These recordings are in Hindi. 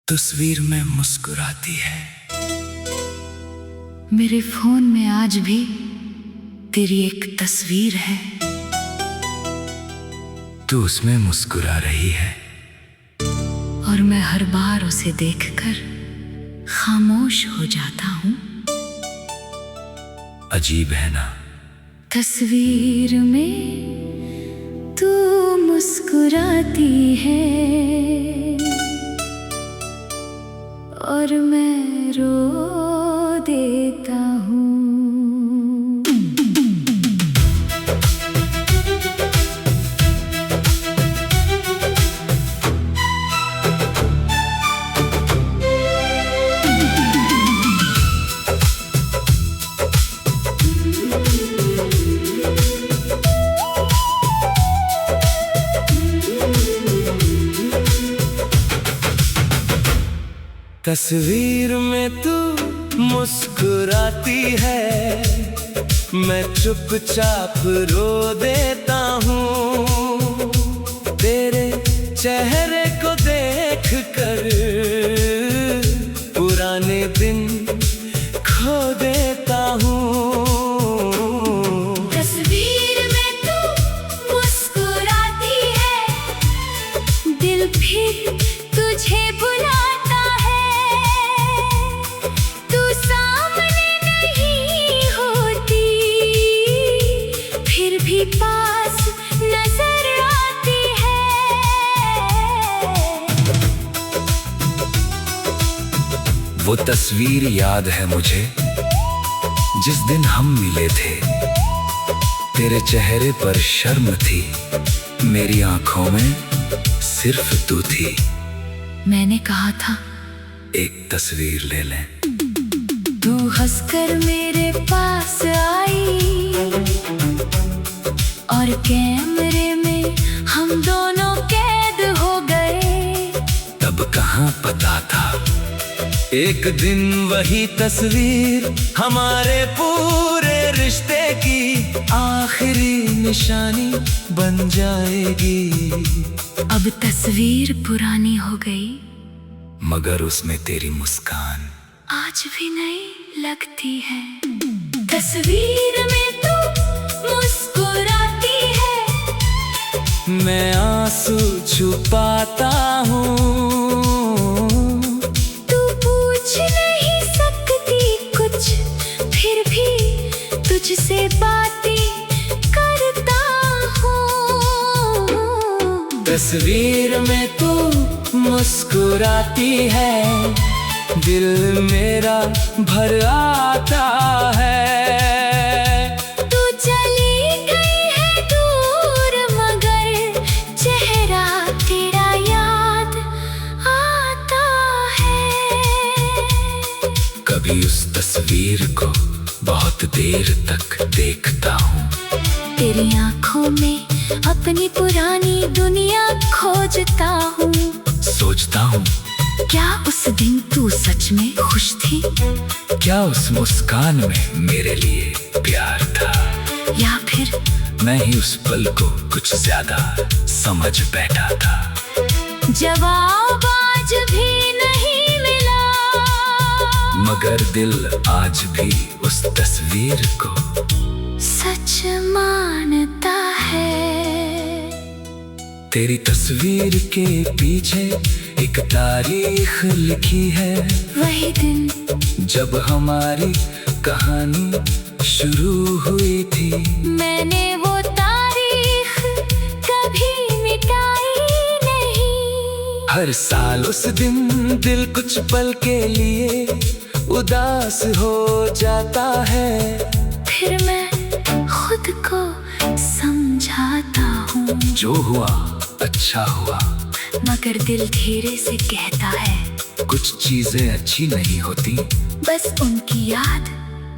तस्वीर में मुस्कुराती है। मेरे फोन में आज भी तेरी एक तस्वीर है। तू उसमें मुस्कुरा रही है और मैं हर बार उसे देखकर खामोश हो जाता हूँ। अजीब है ना, तस्वीर में तू मुस्कुराती है और मैं रो देता हूँ। तस्वीर में तू मुस्कुराती है, मैं चुपचाप रो देता हूँ। तेरे चेहरे को देख कर पुराने दिन खो देता हूँ। तस्वीर में तू मुस्कुराती है, दिल फिर तुझे बुलाता है। तू सामने नहीं होती, फिर भी पास नजर आती है। वो तस्वीर याद है मुझे, जिस दिन हम मिले थे। तेरे चेहरे पर शर्म थी, मेरी आंखों में सिर्फ तू थी। मैंने कहा था एक तस्वीर ले लें। तू हंसकर मेरे पास आई और कैमरे में हम दोनों कैद हो गए। तब कहाँ पता था एक दिन वही तस्वीर हमारे पूरे रिश्ते की आखिरी निशानी बन जाएगी। अब तस्वीर पुरानी हो गई, मगर उसमें तेरी मुस्कान आज भी नई लगती है। तस्वीर में तू मुस्कुराती है, मैं आंसू छुपाता हूँ। तू पूछ नहीं सकती कुछ, फिर भी तुझसे बातें करता हूँ। तस्वीर में तू मुस्कुराती है, दिल मेरा भर आता है। तू चली गई है दूर, मगर चेहरा तेरा याद आता है। कभी उस तस्वीर को बहुत देर तक देखता हूँ। तेरी आंखों में अपनी पुरानी दुनिया खोजता हूँ। सोचता हूँ क्या उस दिन तू सच में खुश थी, क्या उस मुस्कान में मेरे लिए प्यार था, या फिर मैं ही उस पल को कुछ ज्यादा समझ बैठा था। जवाब आज भी नहीं मिला, मगर दिल आज भी उस तस्वीर को सच मानता है। तेरी तस्वीर के पीछे एक तारीख लिखी है, वही दिन जब हमारी कहानी शुरू हुई थी। मैंने वो तारीख कभी मिटाई नहीं। हर साल उस दिन दिल कुछ पल के लिए उदास हो जाता है। फिर मैं खुद को समझाता हूँ, जो हुआ अच्छा हुआ, मगर दिल धीरे से कहता है कुछ चीजें अच्छी नहीं होती, बस उनकी याद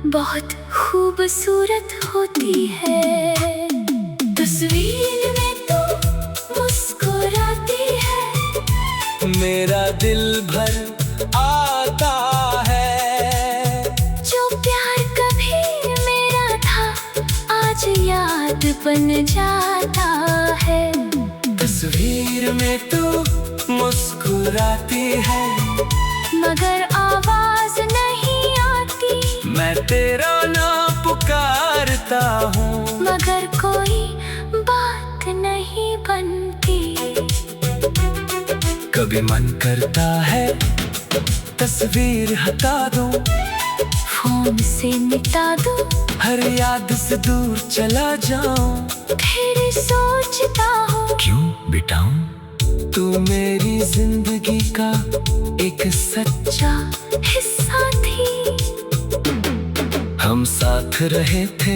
बहुत खूबसूरत होती है। तस्वीर में तू मुस्कुराती है, मेरा दिल भर आता है। जो प्यार कभी मेरा था आज याद बन जाता है। तस्वीर में तू मुस्कुरा मुस्कुराती है, मगर आवाज नहीं आती। मैं तेरा नाम पुकारता हूँ, मगर कोई बात नहीं बनती। कभी मन करता है तस्वीर हटा दूं, फोन से मिटा दूं, हर याद से दूर चला जाऊं। फिर सोचता हूँ क्यों बिताऊं, तू मेरी जिंदगी का एक सच्चा हिस्सा थी। हम साथ रहे थे,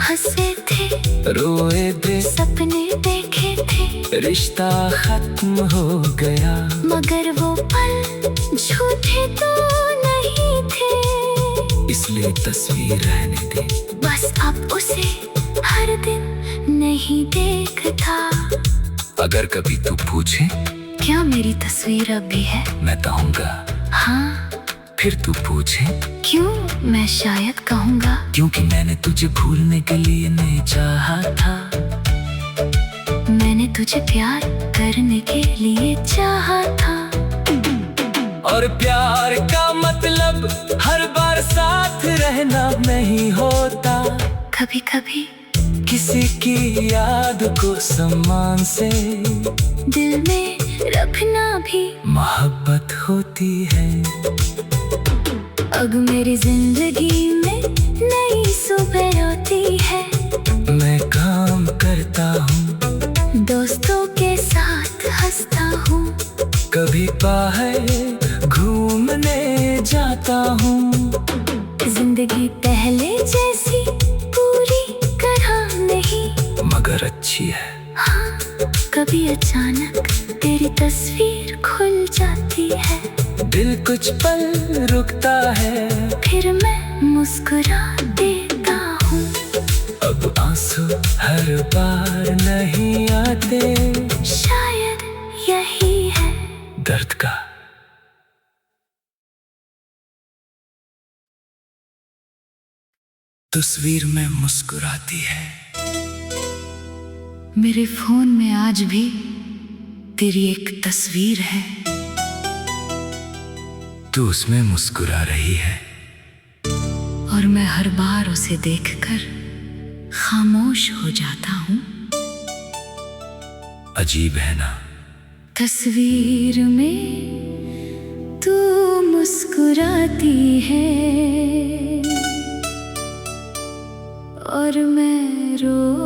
हंसे थे, रोए थे, सपने देखे थे। रिश्ता खत्म हो गया, मगर वो पल झूठे तो नहीं थे। इसलिए तस्वीर रहने दे। बस अब उसे हर दिन नहीं देखता। अगर कभी तू पूछे क्या मेरी तस्वीर अब भी है, मैं कहूँगा हाँ। फिर तू पूछे क्यों, मैं शायद कहूँगा क्योंकि मैंने तुझे भूलने के लिए नहीं चाहा था। मैंने तुझे प्यार करने के लिए चाहा था। और प्यार का मतलब हर बार साथ रहना नहीं होता। कभी कभी किसी की याद को सम्मान से दिल में रखना भी मोहब्बत होती है। अब मेरी जिंदगी में नई सुबह होती है। मैं काम करता हूँ, दोस्तों के साथ हंसता हूँ, कभी बाहर घूमने जाता हूँ। जिंदगी पहले जैसी पूरी तरह नहीं, मगर अच्छी है। हाँ, कभी अचानक तेरी तस्वीर खुल जाती है। दिल कुछ पल रुकता है, फिर मैं मुस्कुरा देता हूँ। अब आंसू हर बार नहीं आते, शायद यही है दर्द का तस्वीर में मुस्कुराती है। मेरे फोन में आज भी तेरी एक तस्वीर है। तू उसमें मुस्कुरा रही है, और मैं हर बार उसे देखकर खामोश हो जाता हूँ। अजीब है ना, तस्वीर में तू मुस्कुराती है और मैं रो